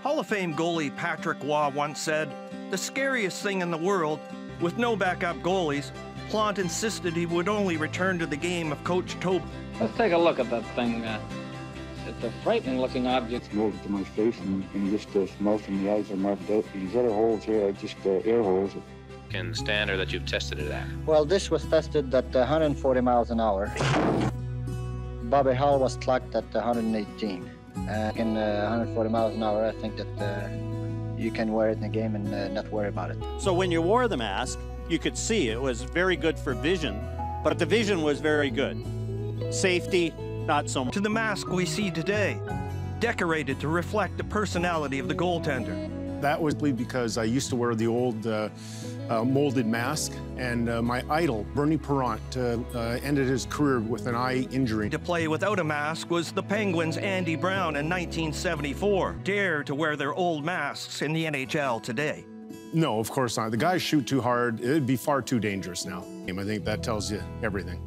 Hall of Fame goalie Patrick Waugh once said, "The scariest thing in the world, with no backup goalies, Plante insisted he would only return to the game if Coach Toby." Let's take a look at that thing. It's a frightening-looking object. It's moved to my face and just most of the eyes are marked out. These other holes here are just air holes. And standard that you've tested it at? Well, this was tested at 140 miles an hour. Bobby Hull was clocked at 118. In 140 miles an hour, I think that you can wear it in a game and not worry about it. So when you wore the mask, you could see it was very good for vision, but the vision was very good. Safety, not so much. To the mask we see today, decorated to reflect the personality of the goaltender. That was because I used to wear the old molded mask, and my idol, Bernie Parent, ended his career with an eye injury. To play without a mask was the Penguins' Andy Brown in 1974. Dare to wear their old masks in the NHL today. No, of course not. The guys shoot too hard. It'd be far too dangerous now. I think that tells you everything.